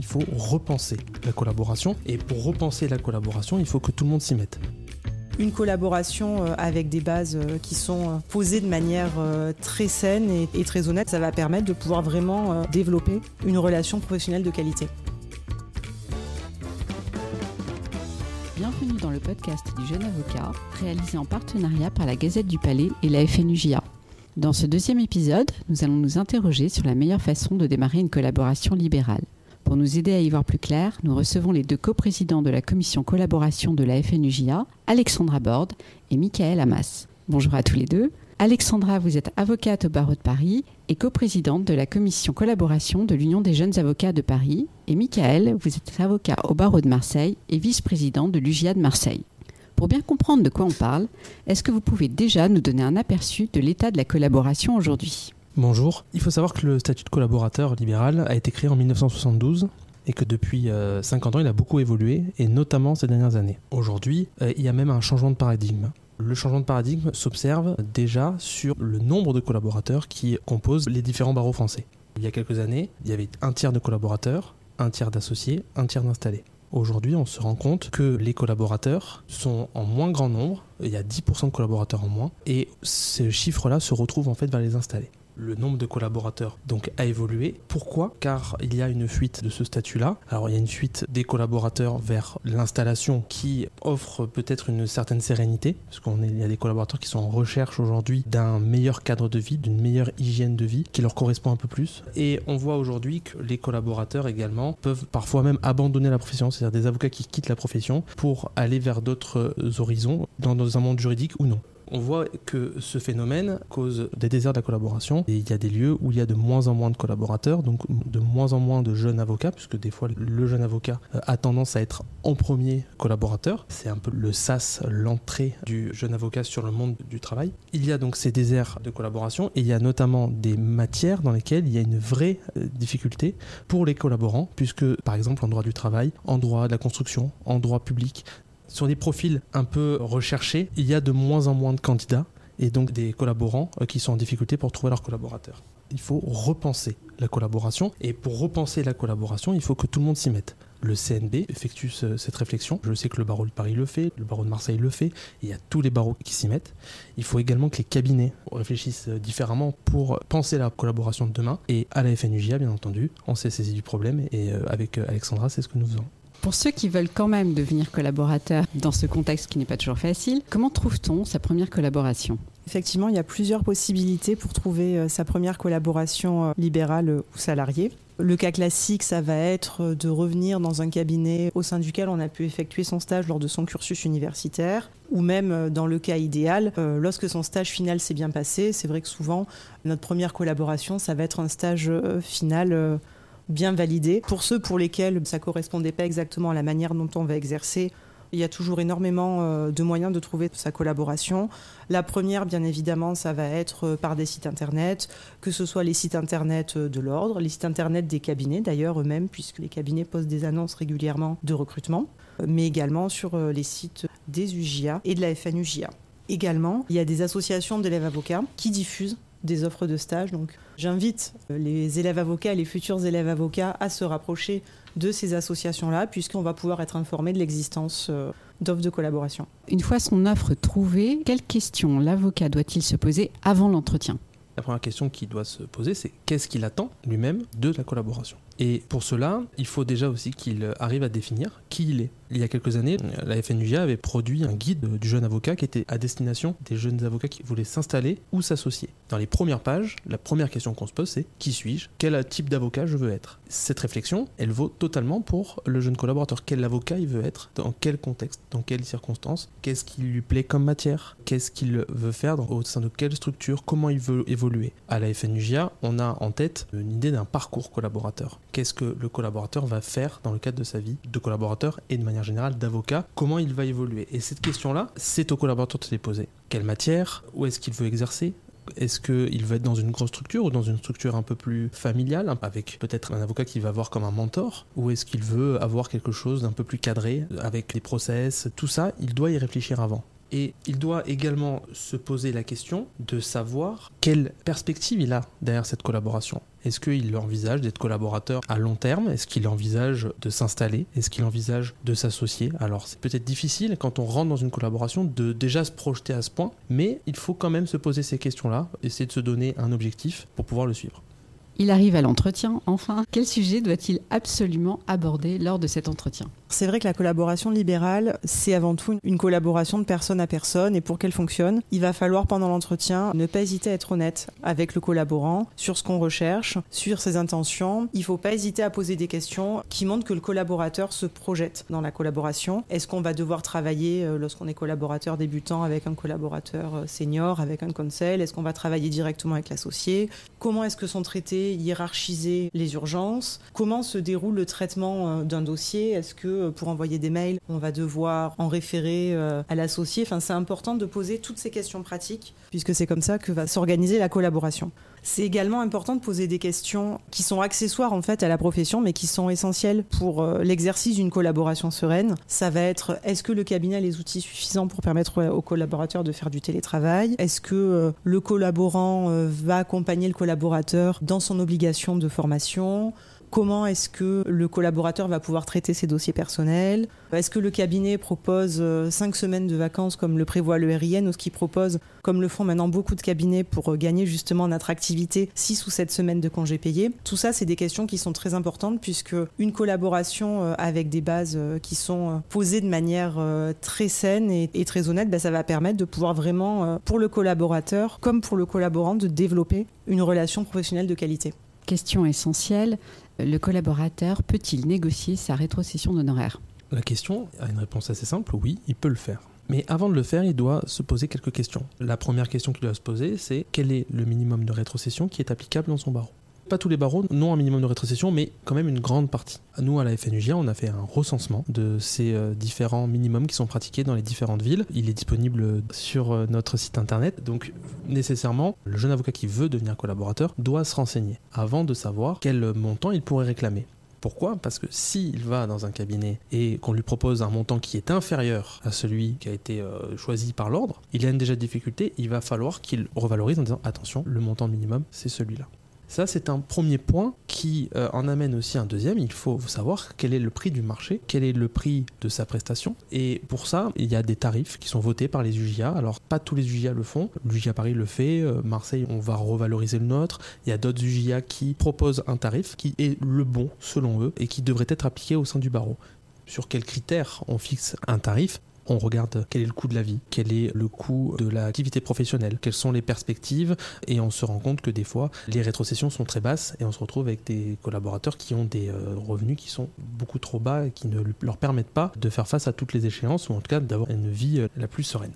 faut repenser la collaboration. Et pour repenser la collaboration, il faut que tout le monde s'y mette. Une collaboration avec des bases qui sont posées de manière très saine et très honnête, ça va permettre de pouvoir vraiment développer une relation professionnelle de qualité. Bienvenue dans le podcast du Jeune Avocat, réalisé en partenariat par la Gazette du Palais et la FNUJA. Dans ce deuxième épisode, nous allons nous interroger sur la meilleure façon de démarrer une collaboration libérale. Pour nous aider à y voir plus clair, nous recevons les deux coprésidents de la commission collaboration de la FNUJA, Alexandra Borde et Michaël Amas. Bonjour à tous les deux. Alexandra, vous êtes avocate au barreau de Paris et coprésidente de la commission collaboration de l'Union des jeunes avocats de Paris. Et Michaël, vous êtes avocat au barreau de Marseille et vice-président de l'UJA de Marseille. Pour bien comprendre de quoi on parle, est-ce que vous pouvez déjà nous donner un aperçu de l'état de la collaboration aujourd'hui ? Bonjour. Il faut savoir que le statut de collaborateur libéral a été créé en 1972 et que depuis 50 ans, il a beaucoup évolué, et notamment ces dernières années. Aujourd'hui, il y a même un changement de paradigme. Le changement de paradigme s'observe déjà sur le nombre de collaborateurs qui composent les différents barreaux français. Il y a quelques années, il y avait un tiers de collaborateurs, un tiers d'associés, un tiers d'installés. Aujourd'hui, on se rend compte que les collaborateurs sont en moins grand nombre, il y a 10% de collaborateurs en moins, et ce chiffre-là se retrouve en fait vers les installés. Le nombre de collaborateurs donc a évolué. Pourquoi ? Car il y a une fuite de ce statut-là. Alors il y a une fuite des collaborateurs vers l'installation qui offre peut-être une certaine sérénité, parce qu'il y a des collaborateurs qui sont en recherche aujourd'hui d'un meilleur cadre de vie, d'une meilleure hygiène de vie qui leur correspond un peu plus. Et on voit aujourd'hui que les collaborateurs également peuvent parfois même abandonner la profession, c'est-à-dire des avocats qui quittent la profession pour aller vers d'autres horizons dans un monde juridique ou non. On voit que ce phénomène cause des déserts de la collaboration, et il y a des lieux où il y a de moins en moins de collaborateurs, donc de moins en moins de jeunes avocats, puisque des fois le jeune avocat a tendance à être en premier collaborateur. C'est un peu le sas, l'entrée du jeune avocat sur le monde du travail. Il y a donc ces déserts de collaboration, et il y a notamment des matières dans lesquelles il y a une vraie difficulté pour les collaborants, puisque par exemple en droit du travail, en droit de la construction, en droit public, sur des profils un peu recherchés, il y a de moins en moins de candidats et donc des collaborants qui sont en difficulté pour trouver leurs collaborateurs. Il faut repenser la collaboration, et pour repenser la collaboration, il faut que tout le monde s'y mette. Le CNB effectue cette réflexion. Je sais que le barreau de Paris le fait, le barreau de Marseille le fait, et il y a tous les barreaux qui s'y mettent. Il faut également que les cabinets réfléchissent différemment pour penser la collaboration de demain. Et à la FNUJA, bien entendu, on s'est saisi du problème, et avec Alexandra, c'est ce que nous faisons. Pour ceux qui veulent quand même devenir collaborateurs dans ce contexte qui n'est pas toujours facile, comment trouve-t-on sa première collaboration ? Effectivement, il y a plusieurs possibilités pour trouver sa première collaboration libérale ou salariée. Le cas classique, ça va être de revenir dans un cabinet au sein duquel on a pu effectuer son stage lors de son cursus universitaire, ou même dans le cas idéal, lorsque son stage final s'est bien passé. C'est vrai que souvent, notre première collaboration, ça va être un stage final bien validé. Pour ceux pour lesquels ça ne correspondait pas exactement à la manière dont on va exercer, il y a toujours énormément de moyens de trouver sa collaboration. La première, bien évidemment, ça va être par des sites internet, que ce soit les sites internet de l'ordre, les sites internet des cabinets d'ailleurs eux-mêmes, puisque les cabinets postent des annonces régulièrement de recrutement, mais également sur les sites des UJA et de la FNUJA. Également, il y a des associations d'élèves avocats qui diffusent des offres de stage. Donc, j'invite les élèves avocats et les futurs élèves avocats à se rapprocher de ces associations-là, puisqu'on va pouvoir être informé de l'existence d'offres de collaboration. Une fois son offre trouvée, quelles questions l'avocat doit-il se poser avant l'entretien ? La première question qu'il doit se poser, c'est qu'est-ce qu'il attend lui-même de la collaboration ? Et pour cela, il faut déjà aussi qu'il arrive à définir qui il est. Il y a quelques années, la FNUJA avait produit un guide du jeune avocat qui était à destination des jeunes avocats qui voulaient s'installer ou s'associer. Dans les premières pages, la première question qu'on se pose, c'est qui suis-je ? Quel type d'avocat je veux être ? Cette réflexion, elle vaut totalement pour le jeune collaborateur. Quel avocat il veut être ? Dans quel contexte ? Dans quelles circonstances ? Qu'est-ce qui lui plaît comme matière ? Qu'est-ce qu'il veut faire au sein de quelle structure ? Comment il veut évoluer ? À la FNUJA, on a en tête une idée d'un parcours collaborateur. Qu'est-ce que le collaborateur va faire dans le cadre de sa vie de collaborateur et de manière générale d'avocat, comment il va évoluer. Et cette question-là, c'est au collaborateur de se les poser. Quelle matière ? Où est-ce qu'il veut exercer ? Est-ce qu'il veut être dans une grosse structure ou dans une structure un peu plus familiale, avec peut-être un avocat qui va voir comme un mentor ? Ou est-ce qu'il veut avoir quelque chose d'un peu plus cadré, avec les process ? Tout ça, il doit y réfléchir avant. Et il doit également se poser la question de savoir quelle perspective il a derrière cette collaboration. Est-ce qu'il envisage d'être collaborateur à long terme ? Est-ce qu'il envisage de s'installer ? Est-ce qu'il envisage de s'associer ? Alors c'est peut-être difficile quand on rentre dans une collaboration de déjà se projeter à ce point, mais il faut quand même se poser ces questions-là, essayer de se donner un objectif pour pouvoir le suivre. Il arrive à l'entretien, enfin. Quel sujet doit-il absolument aborder lors de cet entretien ? C'est vrai que la collaboration libérale, c'est avant tout une collaboration de personne à personne, et pour qu'elle fonctionne, il va falloir pendant l'entretien ne pas hésiter à être honnête avec le collaborant sur ce qu'on recherche, sur ses intentions. Il ne faut pas hésiter à poser des questions qui montrent que le collaborateur se projette dans la collaboration. Est-ce qu'on va devoir travailler lorsqu'on est collaborateur débutant avec un collaborateur senior, avec un conseil ? Est-ce qu'on va travailler directement avec l'associé ? Comment est-ce que sont traitées, hiérarchisées les urgences ? Comment se déroule le traitement d'un dossier ? Est-ce que pour envoyer des mails, on va devoir en référer à l'associé ? Enfin, c'est important de poser toutes ces questions pratiques, puisque c'est comme ça que va s'organiser la collaboration. C'est également important de poser des questions qui sont accessoires en fait à la profession, mais qui sont essentielles pour l'exercice d'une collaboration sereine. Ça va être, est-ce que le cabinet a les outils suffisants pour permettre aux collaborateurs de faire du télétravail ? Est-ce que le collaborant va accompagner le collaborateur dans son obligation de formation ? Comment est-ce que le collaborateur va pouvoir traiter ses dossiers personnels ? Est-ce que le cabinet propose 5 semaines de vacances comme le prévoit le RIN, ou ce qu'il propose, comme le font maintenant beaucoup de cabinets pour gagner justement en attractivité, 6 ou 7 semaines de congés payés ? Tout ça, c'est des questions qui sont très importantes, puisque une collaboration avec des bases qui sont posées de manière très saine et très honnête, ça va permettre de pouvoir vraiment, pour le collaborateur comme pour le collaborant, de développer une relation professionnelle de qualité. Question essentielle, le collaborateur peut-il négocier sa rétrocession d'honoraires ? La question a une réponse assez simple, oui, il peut le faire. Mais avant de le faire, il doit se poser quelques questions. La première question qu'il doit se poser, c'est quel est le minimum de rétrocession qui est applicable dans son barreau ? Pas tous les barreaux n'ont un minimum de rétrocession, mais quand même une grande partie. Nous, à la FNUJA, on a fait un recensement de ces différents minimums qui sont pratiqués dans les différentes villes. Il est disponible sur notre site internet. Donc, nécessairement, le jeune avocat qui veut devenir collaborateur doit se renseigner avant de savoir quel montant il pourrait réclamer. Pourquoi ? Parce que s'il va dans un cabinet et qu'on lui propose un montant qui est inférieur à celui qui a été choisi par l'ordre, il a déjà de difficultés, il va falloir qu'il revalorise en disant « Attention, le montant minimum, c'est celui-là ». Ça, c'est un premier point qui en amène aussi un deuxième. Il faut savoir quel est le prix du marché, quel est le prix de sa prestation. Et pour ça, il y a des tarifs qui sont votés par les UJA. Alors, pas tous les UJA le font. L'UJA Paris le fait. Marseille, on va revaloriser le nôtre. Il y a d'autres UJA qui proposent un tarif qui est le bon, selon eux, et qui devrait être appliqué au sein du barreau. Sur quels critères on fixe un tarif ? On regarde quel est le coût de la vie, quel est le coût de l'activité professionnelle, quelles sont les perspectives, et on se rend compte que des fois, les rétrocessions sont très basses et on se retrouve avec des collaborateurs qui ont des revenus qui sont beaucoup trop bas et qui ne leur permettent pas de faire face à toutes les échéances, ou en tout cas d'avoir une vie la plus sereine.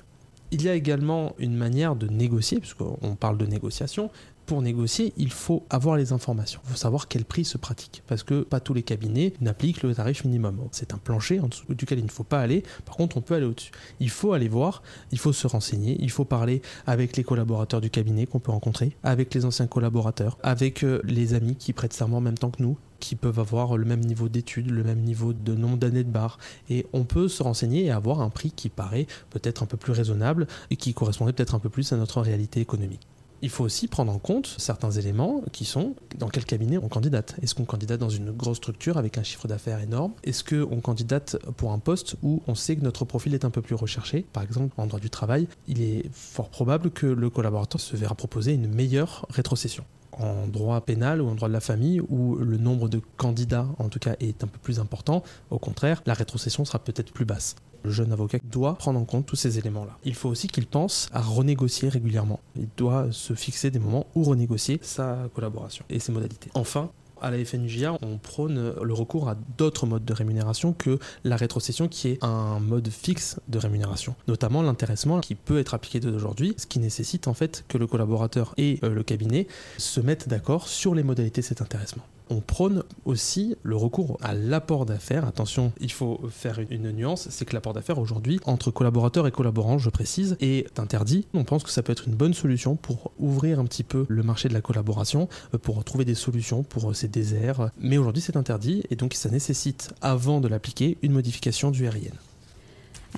Il y a également une manière de négocier, puisqu'on parle de négociation. Pour négocier, il faut avoir les informations. Il faut savoir quel prix se pratique, parce que pas tous les cabinets n'appliquent le tarif minimum. C'est un plancher en dessous duquel il ne faut pas aller. Par contre, on peut aller au-dessus. Il faut aller voir, il faut se renseigner, il faut parler avec les collaborateurs du cabinet qu'on peut rencontrer, avec les anciens collaborateurs, avec les amis qui prêtent serment en même temps que nous, qui peuvent avoir le même niveau d'études, le même niveau de nombre d'années de barre. Et on peut se renseigner et avoir un prix qui paraît peut-être un peu plus raisonnable et qui correspondrait peut-être un peu plus à notre réalité économique. Il faut aussi prendre en compte certains éléments qui sont dans quel cabinet on candidate. Est-ce qu'on candidate dans une grosse structure avec un chiffre d'affaires énorme ? Est-ce qu'on candidate pour un poste où on sait que notre profil est un peu plus recherché ? Par exemple, en droit du travail, il est fort probable que le collaborateur se verra proposer une meilleure rétrocession. En droit pénal ou en droit de la famille, où le nombre de candidats, en tout cas, est un peu plus important, au contraire, la rétrocession sera peut-être plus basse. Le jeune avocat doit prendre en compte tous ces éléments-là. Il faut aussi qu'il pense à renégocier régulièrement. Il doit se fixer des moments où renégocier sa collaboration et ses modalités. Enfin, à la FNUJA, on prône le recours à d'autres modes de rémunération que la rétrocession, qui est un mode fixe de rémunération. Notamment l'intéressement qui peut être appliqué dès aujourd'hui, ce qui nécessite en fait que le collaborateur et le cabinet se mettent d'accord sur les modalités de cet intéressement. On prône aussi le recours à l'apport d'affaires. Attention, il faut faire une nuance, c'est que l'apport d'affaires aujourd'hui, entre collaborateurs et collaborants, je précise, est interdit. On pense que ça peut être une bonne solution pour ouvrir un petit peu le marché de la collaboration, pour trouver des solutions pour ces déserts. Mais aujourd'hui, c'est interdit et donc ça nécessite, avant de l'appliquer, une modification du RIN.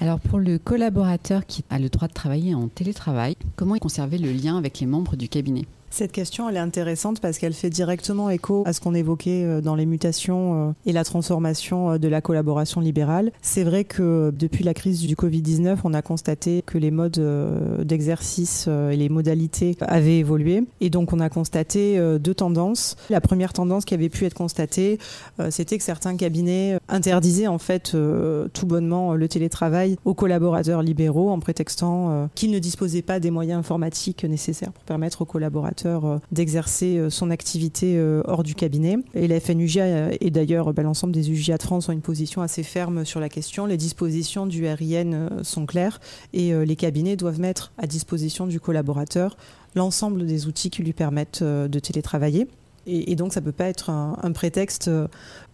Alors pour le collaborateur qui a le droit de travailler en télétravail, comment conserver le lien avec les membres du cabinet ? Cette question, elle est intéressante parce qu'elle fait directement écho à ce qu'on évoquait dans les mutations et la transformation de la collaboration libérale. C'est vrai que depuis la crise du Covid-19, on a constaté que les modes d'exercice et les modalités avaient évolué. Et donc, on a constaté deux tendances. La première tendance qui avait pu être constatée, c'était que certains cabinets interdisaient en fait tout bonnement le télétravail aux collaborateurs libéraux en prétextant qu'ils ne disposaient pas des moyens informatiques nécessaires pour permettre aux collaborateurs d'exercer son activité hors du cabinet. Et la FNUJA et d'ailleurs l'ensemble des UJA de France ont une position assez ferme sur la question. Les dispositions du RIN sont claires et les cabinets doivent mettre à disposition du collaborateur l'ensemble des outils qui lui permettent de télétravailler. Et donc ça ne peut pas être un prétexte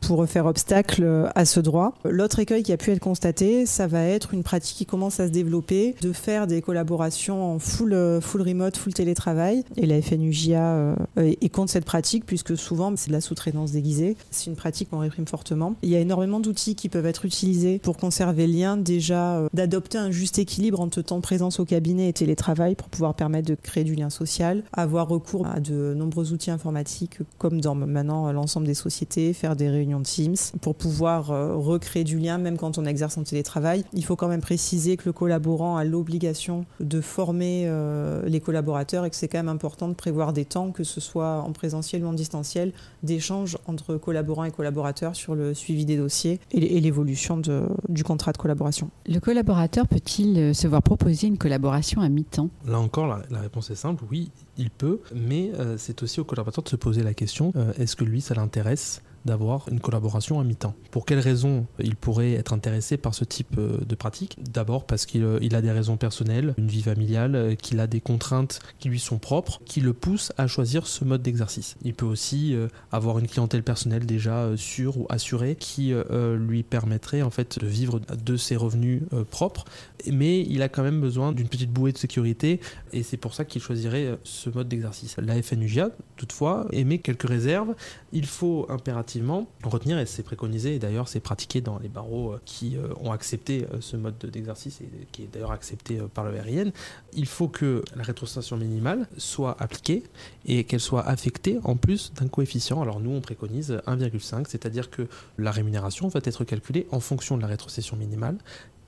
pour faire obstacle à ce droit. L'autre écueil qui a pu être constaté, ça va être une pratique qui commence à se développer, de faire des collaborations en full remote, full télétravail. Et la FNUJA est contre cette pratique, puisque souvent c'est de la sous-traitance déguisée. C'est une pratique qu'on réprime fortement. Il y a énormément d'outils qui peuvent être utilisés pour conserver le lien, déjà d'adopter un juste équilibre entre temps de présence au cabinet et télétravail pour pouvoir permettre de créer du lien social, avoir recours à de nombreux outils informatiques comme dans maintenant l'ensemble des sociétés, faire des réunions de Teams pour pouvoir recréer du lien même quand on exerce en télétravail. Il faut quand même préciser que le collaborant a l'obligation de former les collaborateurs et que c'est quand même important de prévoir des temps, que ce soit en présentiel ou en distanciel, d'échanges entre collaborants et collaborateurs sur le suivi des dossiers et l'évolution du contrat de collaboration. Le collaborateur peut-il se voir proposer une collaboration à mi-temps ? Là encore, la réponse est simple, oui, il peut, mais c'est aussi au collaborateur de se poser la question, est-ce que lui, ça l'intéresse d'avoir une collaboration à mi-temps. Pour quelles raisons il pourrait être intéressé par ce type de pratique ? D'abord parce qu'il a des raisons personnelles, une vie familiale, qu'il a des contraintes qui lui sont propres, qui le poussent à choisir ce mode d'exercice. Il peut aussi avoir une clientèle personnelle déjà sûre ou assurée qui lui permettrait en fait de vivre de ses revenus propres, mais il a quand même besoin d'une petite bouée de sécurité et c'est pour ça qu'il choisirait ce mode d'exercice. La FNUJA, toutefois, émet quelques réserves. Il faut impérativement retenir, et c'est préconisé, et d'ailleurs c'est pratiqué dans les barreaux qui ont accepté ce mode d'exercice et qui est d'ailleurs accepté par le RIN, il faut que la rétrocession minimale soit appliquée et qu'elle soit affectée en plus d'un coefficient. Alors nous on préconise 1,5, c'est-à-dire que la rémunération va être calculée en fonction de la rétrocession minimale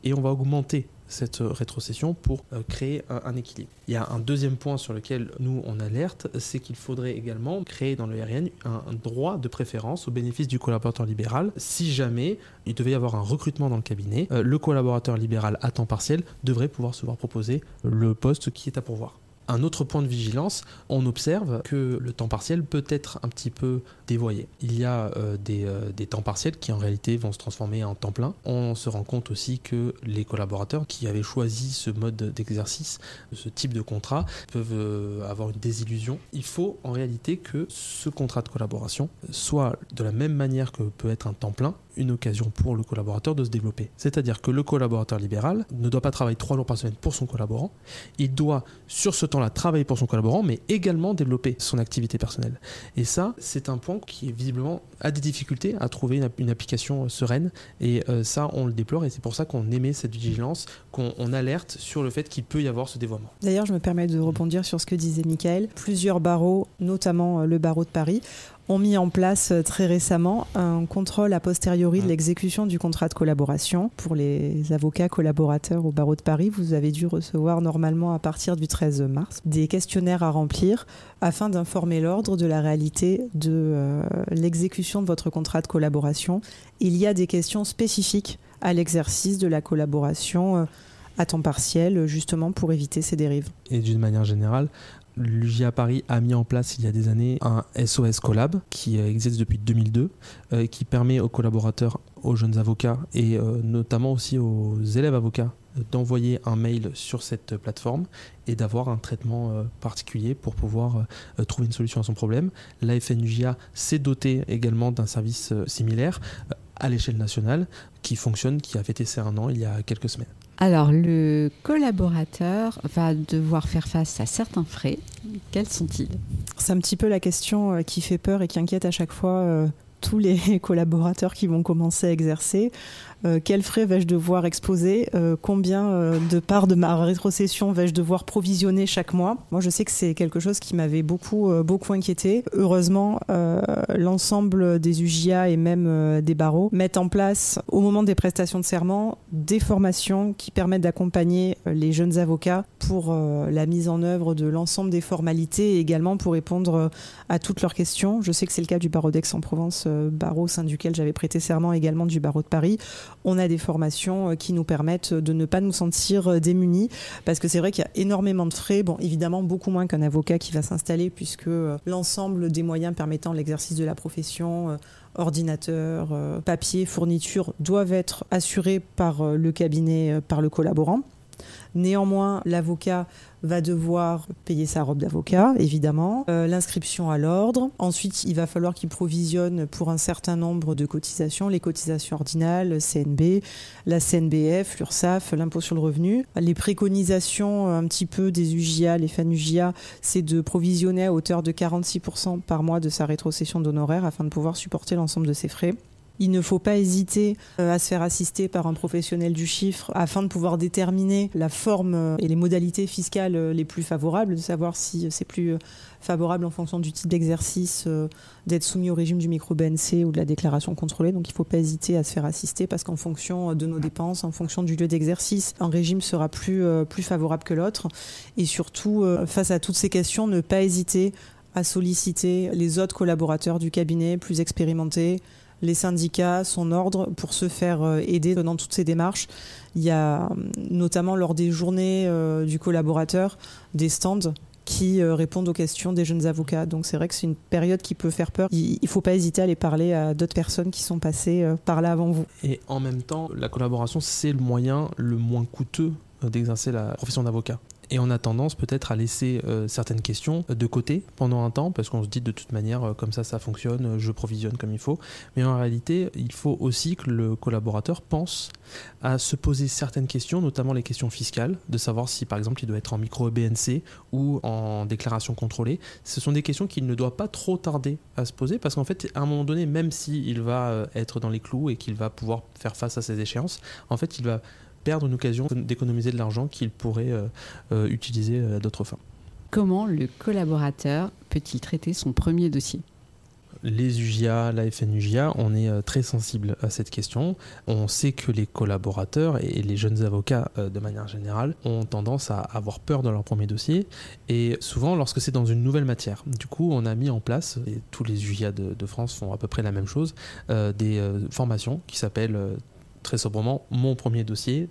et on va augmenter cette rétrocession pour créer un équilibre. Il y a un deuxième point sur lequel nous on alerte, c'est qu'il faudrait également créer dans le RIN un droit de préférence au bénéfice du collaborateur libéral. Si jamais il devait y avoir un recrutement dans le cabinet, le collaborateur libéral à temps partiel devrait pouvoir se voir proposer le poste qui est à pourvoir. Un autre point de vigilance, on observe que le temps partiel peut être un petit peu dévoyé. Il y a des temps partiels qui en réalité vont se transformer en temps plein. On se rend compte aussi que les collaborateurs qui avaient choisi ce mode d'exercice, ce type de contrat, peuvent avoir une désillusion. Il faut en réalité que ce contrat de collaboration soit de la même manière que peut être un temps plein, une occasion pour le collaborateur de se développer. C'est-à-dire que le collaborateur libéral ne doit pas travailler 3 jours par semaine pour son collaborant. Il doit, sur ce temps-là, travailler pour son collaborant, mais également développer son activité personnelle. Et ça, c'est un point qui, visiblement, a des difficultés à trouver une application sereine. Et ça, on le déplore et c'est pour ça qu'on émet cette vigilance, qu'on alerte sur le fait qu'il peut y avoir ce dévoiement. D'ailleurs, je me permets de rebondir sur ce que disait Michael. Plusieurs barreaux, notamment le barreau de Paris, ont mis en place très récemment un contrôle a posteriori de l'exécution du contrat de collaboration. Pour les avocats collaborateurs au barreau de Paris, vous avez dû recevoir normalement à partir du 13 mars des questionnaires à remplir afin d'informer l'ordre de la réalité de l'exécution de votre contrat de collaboration. Il y a des questions spécifiques à l'exercice de la collaboration à temps partiel, justement pour éviter ces dérives. Et d'une manière générale, l'UJA Paris a mis en place il y a des années un SOS Collab qui existe depuis 2002, qui permet aux collaborateurs, aux jeunes avocats et notamment aussi aux élèves avocats d'envoyer un mail sur cette plateforme et d'avoir un traitement particulier pour pouvoir trouver une solution à son problème. La FNUJA s'est dotée également d'un service similaire à l'échelle nationale qui fonctionne, qui a fêté ses 1 an il y a quelques semaines. Alors, le collaborateur va devoir faire face à certains frais. Quels sont-ils ? C'est un petit peu la question qui fait peur et qui inquiète à chaque fois tous les collaborateurs qui vont commencer à exercer. quels frais vais-je devoir exposer, combien de parts de ma rétrocession vais-je devoir provisionner chaque mois. Moi, je sais que c'est quelque chose qui m'avait beaucoup inquiété. Heureusement, l'ensemble des UJA et même des barreaux mettent en place, au moment des prestations de serment, des formations qui permettent d'accompagner les jeunes avocats pour la mise en œuvre de l'ensemble des formalités et également pour répondre à toutes leurs questions. Je sais que c'est le cas du barreau d'Aix-en-Provence, barreau au sein duquel j'avais prêté serment, également du barreau de Paris. On a des formations qui nous permettent de ne pas nous sentir démunis, parce que c'est vrai qu'il y a énormément de frais. Bon, évidemment, beaucoup moins qu'un avocat qui va s'installer, puisque l'ensemble des moyens permettant l'exercice de la profession, ordinateur, papier, fourniture, doivent être assurés par le cabinet, par le collaborant. Néanmoins, l'avocat va devoir payer sa robe d'avocat, évidemment, l'inscription à l'ordre. Ensuite, il va falloir qu'il provisionne pour un certain nombre de cotisations, les cotisations ordinales, le CNB, la CNBF, l'URSSAF, l'impôt sur le revenu. Les préconisations un petit peu des UJA, les FAN-UJA, c'est de provisionner à hauteur de 46% par mois de sa rétrocession d'honoraires afin de pouvoir supporter l'ensemble de ses frais. Il ne faut pas hésiter à se faire assister par un professionnel du chiffre afin de pouvoir déterminer la forme et les modalités fiscales les plus favorables, de savoir si c'est plus favorable en fonction du type d'exercice d'être soumis au régime du micro-BNC ou de la déclaration contrôlée. Donc il ne faut pas hésiter à se faire assister parce qu'en fonction de nos dépenses, en fonction du lieu d'exercice, un régime sera plus favorable que l'autre. Et surtout, face à toutes ces questions, ne pas hésiter à solliciter les autres collaborateurs du cabinet plus expérimentés, les syndicats, son ordre, pour se faire aider dans toutes ces démarches. Il y a notamment lors des journées du collaborateur des stands qui répondent aux questions des jeunes avocats. Donc c'est vrai que c'est une période qui peut faire peur. Il ne faut pas hésiter à aller parler à d'autres personnes qui sont passées par là avant vous. Et en même temps, la collaboration, c'est le moyen le moins coûteux d'exercer la profession d'avocat. Et on a tendance peut-être à laisser certaines questions de côté pendant un temps, parce qu'on se dit de toute manière, comme ça fonctionne, je provisionne comme il faut. Mais en réalité, il faut aussi que le collaborateur pense à se poser certaines questions, notamment les questions fiscales, de savoir si par exemple il doit être en micro-BNC ou en déclaration contrôlée. Ce sont des questions qu'il ne doit pas trop tarder à se poser, parce qu'en fait, à un moment donné, même s'il va être dans les clous et qu'il va pouvoir faire face à ces échéances, en fait, il va perdre une occasion d'économiser de l'argent qu'il pourrait utiliser à d'autres fins. Comment le collaborateur peut-il traiter son premier dossier ? Les UJA, la FNUJA, on est très sensible à cette question. On sait que les collaborateurs et les jeunes avocats, de manière générale, ont tendance à avoir peur dans leur premier dossier, et souvent lorsque c'est dans une nouvelle matière. Du coup, on a mis en place, et tous les UJA de France font à peu près la même chose, des formations qui s'appellent très sobrement mon premier dossier,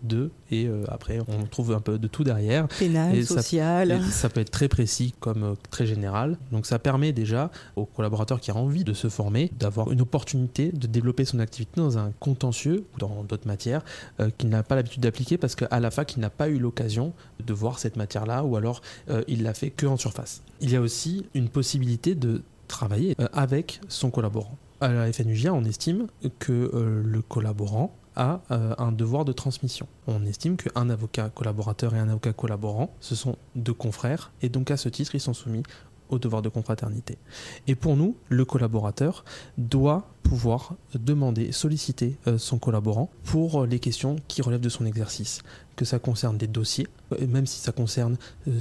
et après on trouve un peu de tout derrière. Pénal, et social. Ça peut être très précis comme très général. Donc ça permet déjà aux collaborateurs qui ont envie de se former d'avoir une opportunité de développer son activité dans un contentieux ou dans d'autres matières qu'il n'a pas l'habitude d'appliquer, parce qu'à la fac il n'a pas eu l'occasion de voir cette matière-là, ou alors il l'a fait que en surface. Il y a aussi une possibilité de travailler avec son collaborant. À la FNUJA, on estime que le collaborant a un devoir de transmission. On estime qu'un avocat collaborateur et un avocat collaborant, ce sont deux confrères, et donc à ce titre, ils sont soumis au devoir de confraternité. Et pour nous, le collaborateur doit pouvoir demander, solliciter son collaborant pour les questions qui relèvent de son exercice, que ça concerne des dossiers, même si ça concerne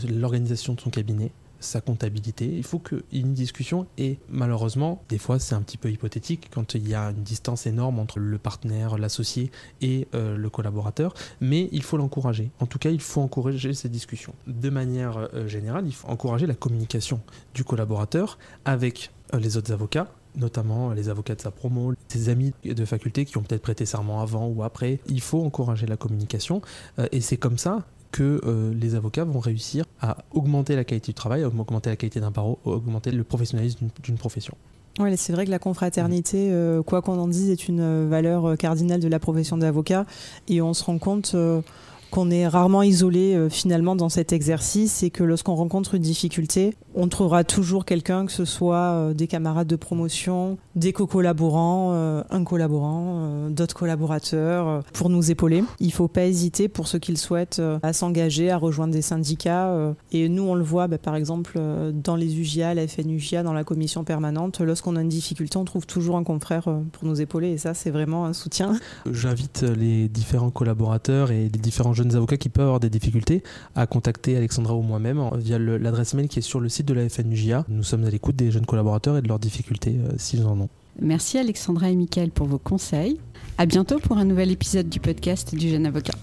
l'organisation de son cabinet, sa comptabilité. Il faut qu'il y ait une discussion, et malheureusement, des fois c'est un petit peu hypothétique quand il y a une distance énorme entre le partenaire, l'associé et le collaborateur, mais il faut l'encourager. En tout cas, il faut encourager ces discussions. De manière générale, il faut encourager la communication du collaborateur avec les autres avocats, notamment les avocats de sa promo, ses amis de faculté qui ont peut-être prêté serment avant ou après. Il faut encourager la communication, et c'est comme ça que les avocats vont réussir à augmenter la qualité du travail, à augmenter la qualité d'un barreau, à augmenter le professionnalisme d'une profession. Ouais, c'est vrai que la confraternité, quoi qu'on en dise, est une valeur cardinale de la profession d'avocat, et on se rend compte qu'on est rarement isolé finalement dans cet exercice, et que lorsqu'on rencontre une difficulté, On trouvera toujours quelqu'un, que ce soit des camarades de promotion, des co-collaborants, un collaborant, d'autres collaborateurs, pour nous épauler. Il ne faut pas hésiter, pour ceux qui le souhaitent, à s'engager, à rejoindre des syndicats. Et nous, on le voit, par exemple, dans les UJA, la FNUJA, dans la commission permanente, lorsqu'on a une difficulté, on trouve toujours un confrère pour nous épauler. Et ça, c'est vraiment un soutien. J'invite les différents collaborateurs et les différents jeunes avocats qui peuvent avoir des difficultés à contacter Alexandra ou moi-même via l'adresse mail qui est sur le site de la FNUJA. Nous sommes à l'écoute des jeunes collaborateurs et de leurs difficultés s'ils en ont. Merci Alexandra et Mickaël pour vos conseils. À bientôt pour un nouvel épisode du podcast du Jeune Avocat.